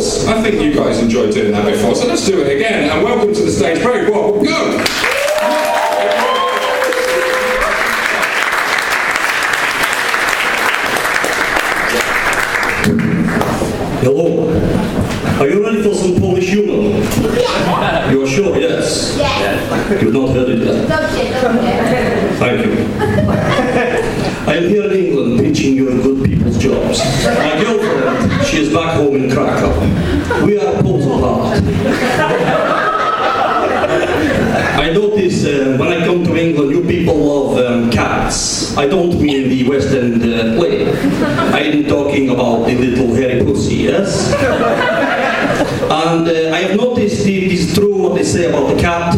applause. I think you guys enjoyed doing that before, so let's do it again. And welcome to the stage, Burybob. Go! Hello. Are you ready for some Polish humour? Yeah. You're sure, yes? Yes. You've not heard it yet? Don't you? Thank you. I am here in England pitching you good people's jobs. My girlfriend, she is back home in Cricke. We are poles apart. I notice when I come to England, you people love cats. I don't mean the West End play. I am talking about the little hairy pussy, yes? And I have noticed it is true what they say about the cat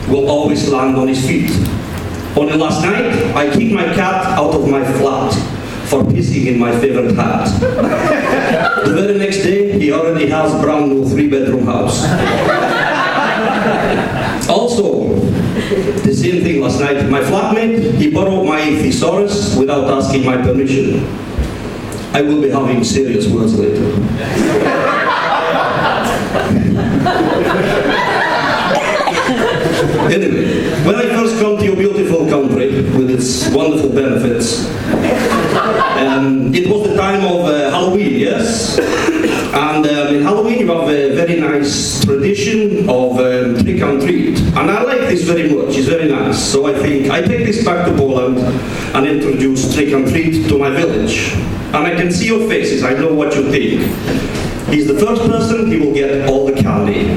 will always land on his feet. Only last night, I kicked my cat out of my flat for pissing in my favourite hat. The very next day, he already has a brand new 3-bedroom house. Also, the same thing last night. My flatmate, he borrowed my thesaurus without asking my permission. I will be having serious words later. Anyway, when I first come to your beautiful country with its wonderful benefits, it was the time of Halloween, yes? And in Halloween you have a very nice tradition of trick and treat. And I like this very much, it's very nice. So I think I take this back to Poland and introduce trick and treat to my village. And I can see your faces, I know what you think. He's the first person, he will get all the candy.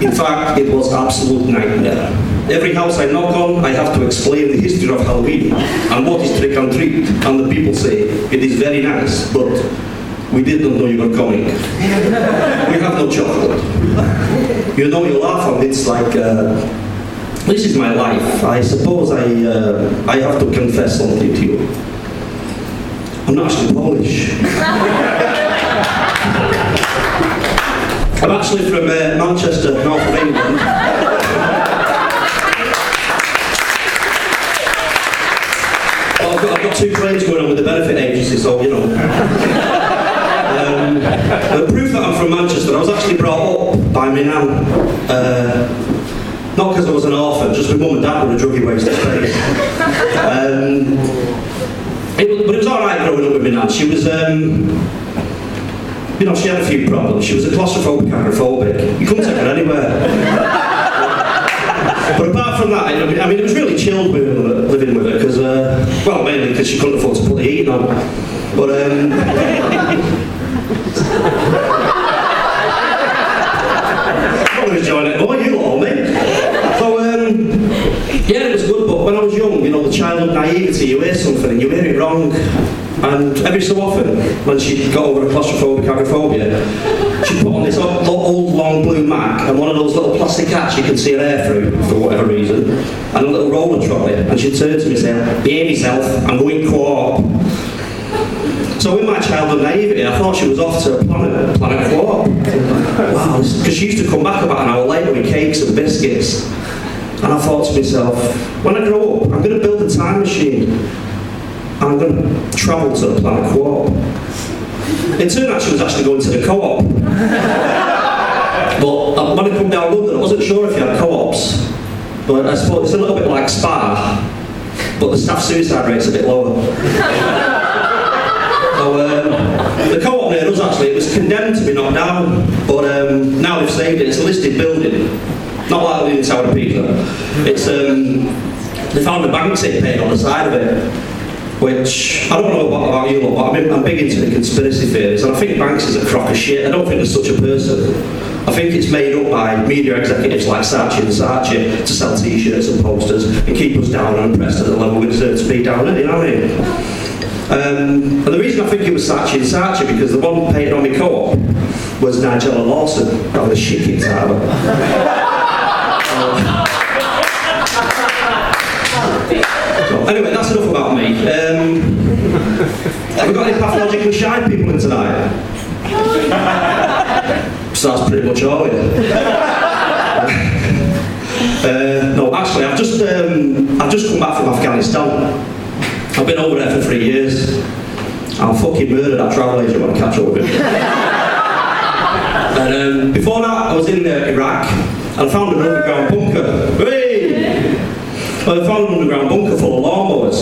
In fact, it was absolute nightmare. Every house I knock on, I have to explain the history of Halloween and what is trick and treat. And the people say, it is very nice, but we didn't know you were coming. We have no chocolate. You know, you laugh and it's like, this is my life. I suppose I have to confess something to you. I'm not actually Polish. I'm actually from Manchester, north of England. Well, I've got 2 trains going on with the benefit agency, so you know. The proof that I'm from Manchester, I was actually brought up by my nan. Not because I was an orphan, just with mum and dad were a druggy waste of space. But it was alright growing up with my nan. She was, you know, she had a few problems. She was a claustrophobic, agoraphobic. You couldn't take her anywhere. But apart from that, I mean, it was really chilled living with her, because, well, mainly because she couldn't afford to put the heating on. But, I was enjoying it more, you all, mate. So, yeah, it was good, but when I was young, you know, the childhood naivety, you hear something and you hear it wrong. And every so often, when she got over a claustrophobic agoraphobia, she put on this old long blue Mac and one of those little plastic hats you can see her hair through, for whatever reason, and a little roller trolley, and she'd turn to me and say, behave yourself, I'm going co-op. So in my childhood naivety, I thought she was off to planet co-op. Wow, because she used to come back about an hour later with cakes and biscuits. And I thought to myself, when I grow up, I'm going to build a time machine. I'm going to travel to the planet co-op. It turned out she was actually going to the co-op. But when I come down London, I wasn't sure if you had co-ops. But I suppose it's a little bit like Spa, but the staff suicide rate's a bit lower. So the co-op near us actually, it was condemned to be knocked down, but now they've saved it. It's a listed building, not like the Leaning Tower of Pisa. It's they found a bank tip paid on the side of it, which I don't know about you lot, but I'm big into the conspiracy theories, and I think Banks is a crock of shit. I don't think there's such a person. I think it's made up by media executives like Sanchez and Sanchez to sell t-shirts and posters and keep us down and impressed at the level we deserve to be down at, you know what I mean? And the reason I think it was Sanchez and Sanchez because the one paid on my co-op was Nigella Lawson. That was a shit kicked out of her. So, anyway, that's enough about me. Have we got any pathologically shy people in tonight? So that's pretty much all, no, actually, I've just come back from Afghanistan. I've been over there for 3 years. I'll fucking murder that travel agent when I catch up with him. And before that, I was in Iraq, and I found an underground bunker. Hey! Well, I found an underground bunker full of lawnmowers.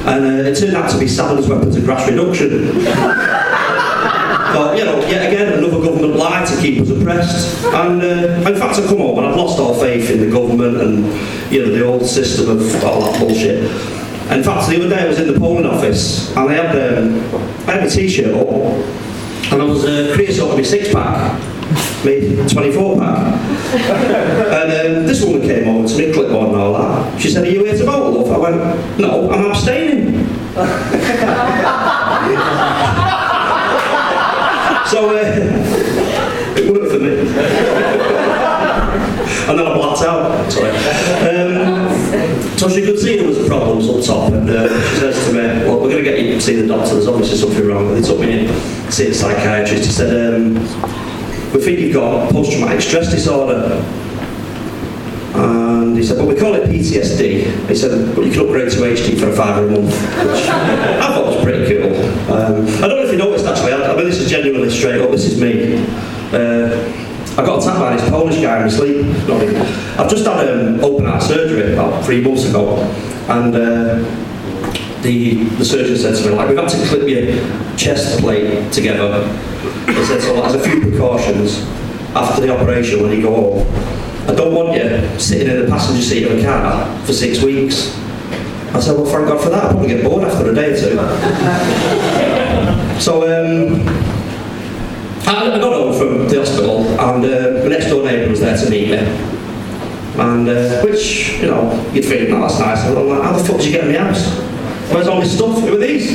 And it turned out to be Saddam's weapons of grass reduction. But, you know, yet again, another government lie to keep us oppressed. And in fact, I come home and I've lost all faith in the government and, you know, the old system of all that bullshit. In fact, the other day I was in the polling office and I had my t-shirt up and I was creating out of my 6-pack, my 24-pack. And this woman came over to me, clipboard and all that. She said, "Are you here to vote, love?" I went, "No, I'm abstaining." So it worked for me. And then I blacked out. Sorry. So she could see there was problems up top, and she says to me, "Well, we're going to get you to see the doctor. There's obviously something wrong." They took me in to see a psychiatrist. He said, "We think you've got post-traumatic stress disorder." And he said, "Well, we call it PTSD." He said, "But you can upgrade to HD for a £5 a month," which I thought was pretty cool. I don't know if you noticed actually, I mean this is genuinely straight up, this is me. I got attacked by this Polish guy in my sleep. I've just had open heart surgery about 3 months ago, and the surgeon said to me, like, "We've had to clip your chest plate together." He said, "So there's a few precautions after the operation when you go home. I don't want you sitting in the passenger seat of a car for 6 weeks." I said, "Well, thank God for that. I'll probably get bored after a day or two." So I got home from the hospital, and my next door neighbour was there to meet me. And which, you know, you'd think, "No, that's nice." And I'm like, "How the fuck did you get in my house? Where's all this stuff? Who are these?"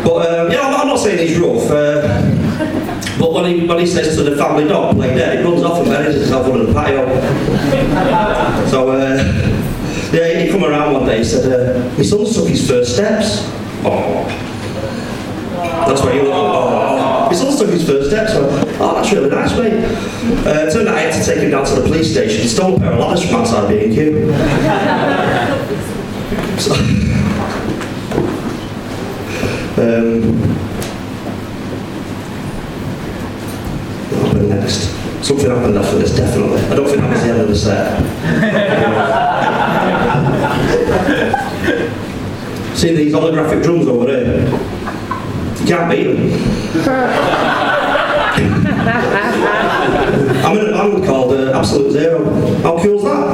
But you know, I'm not saying he's rough. But when he says to the family dog, "Play dead," he runs off and buries himself under the patio. So yeah, he come around one day. He said, "My son's took his first steps." Oh, that's what you look. Oh, my son's took his first steps. I went, "Oh, that's really nice, mate." Turned out I had to take him down to the police station. He stole a pair of ladders from outside B&Q. So, what happened next? Something happened after this, definitely. I don't think that was the end of the set. See these holographic drums over there? You can't beat them. I'm in a band called Absolute Zero. How cool's that?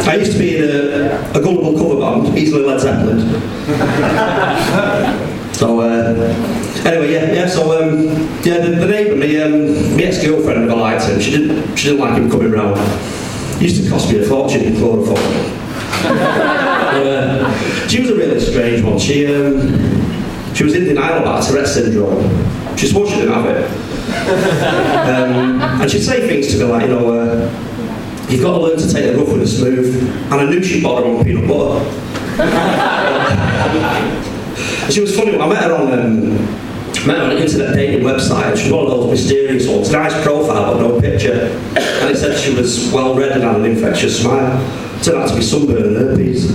I used to be in a gullible cover band, easily Led Zeppelin. So anyway, yeah. So the neighbour, my ex-girlfriend, never liked him. She didn't like him coming round. It used to cost me a fortune in chloroform. She was a really strange one. She was in denial about Tourette's syndrome. She swore she didn't have it. And she'd say things to me like, you know, "You've got to learn to take the rough with the smooth." And I knew she'd bought her own peanut butter. She was funny. I met her on an internet dating website. She was one of those mysterious ones. Nice profile, but no picture. And it said she was well-read and had an infectious smile. Turned out to be sunburn and herpes.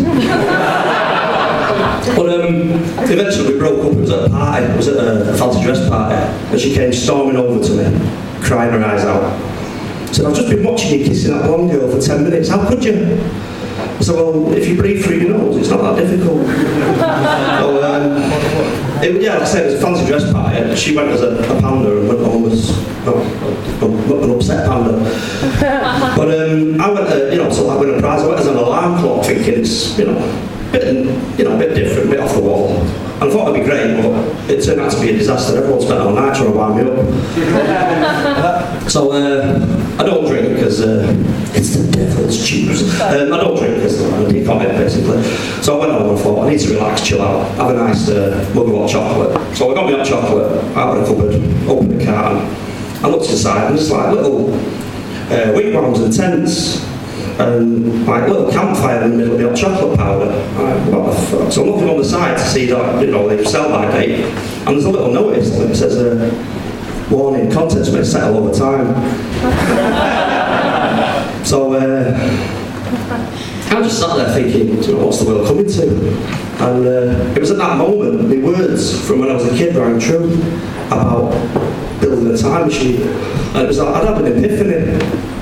But eventually we broke up. It was at a party. It was at a fancy dress party. And she came storming over to me, crying her eyes out. She said, "I've just been watching you kissing that blonde girl for 10 minutes. How could you?" I said, "Well, if you breathe through your nose, it's not that difficult." So, yeah, like I said, it was a fancy dress party. She went as a panda and went home as an upset panda. But I went, to like win a prize. I went as an alarm clock, thinking it's, a bit different, a bit off the wall. And I thought it'd be great, but it turned out to be a disaster. Everyone spent all night trying to wind me up. So I don't drink because it's the devil's juice. I don't drink because I'm a decommit, basically. So I went home and thought, I need to relax, chill out, have a nice mug of hot chocolate. So I got my hot chocolate out of the cupboard, opened the carton, I looked inside and there's like little wigwams and tents. And like little campfire in the middle of the hot chocolate powder. What the fuck? So I'm looking on the side to see that, they sell by date. And there's a little notice that says, "Warning, contents may settle over time." So I just sat there thinking, you know, what's the world coming to? And it was at that moment, the words from when I was a kid rang true about building a time machine. And it was like, I'd had an epiphany.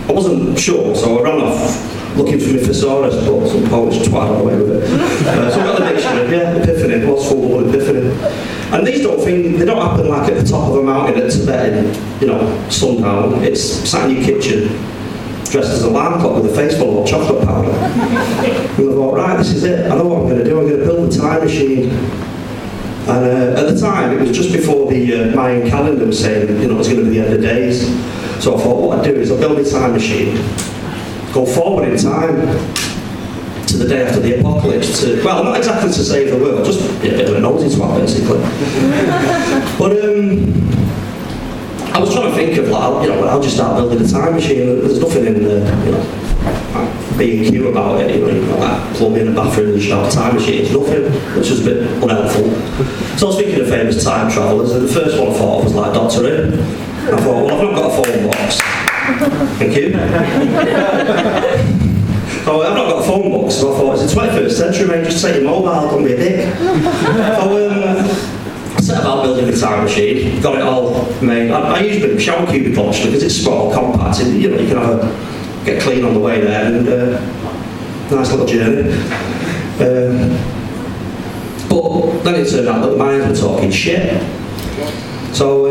I wasn't sure, so I ran off looking for my thesaurus, but some Polish twat got away with it. So I got the dictionary, yeah, epiphany, it was full-blood epiphany. And these they don't happen like at the top of a mountain at Tibet, you know, sundown. It's sat in your kitchen, dressed as a alarm clock with a face full of chocolate powder. And I thought, right, this is it. I know what I'm going to do. I'm going to build a time machine. And at the time, it was just before the Mayan calendar was saying, you know, it's going to be the end of days. So I thought, what I'd do is I'll build a time machine, go forward in time to the day after the apocalypse. Well, not exactly to save the world, just a bit of a nosy swap, basically. But I was trying to think of, like, you know, I'll just start building a time machine. There's nothing in the, you know, being cute about it. You know, like plumbing a bathroom and shower time machine. It's nothing, which was a bit unhelpful. So I was thinking of famous time travellers, and the first one I thought of was like Doctor Who. I thought, well, I've not got a phone box. Thank you. Oh, I've not got a phone box, so I thought, it's the 21st century, mate, just take your mobile, don't be a dick. So, set about building a time machine, got it all made. I used a shower cubicle actually, because it's small, compact, and, you know, you can get clean on the way there, and nice little journey. But then it turned out that the Mayans were talking shit. So,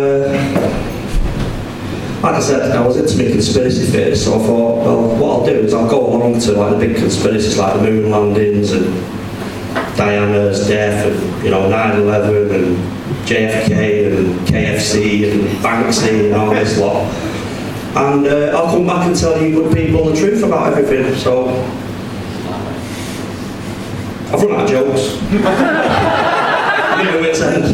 like I said, I was into my conspiracy theories, so I thought, well, what I'll do is I'll go along to like the big conspiracies like the moon landings and Diana's death and, you know, 9/11 and JFK and KFC and Banksy and all this lot. And I'll come back and tell you good people the truth about everything. So I've run out of jokes. I'm at wit's end.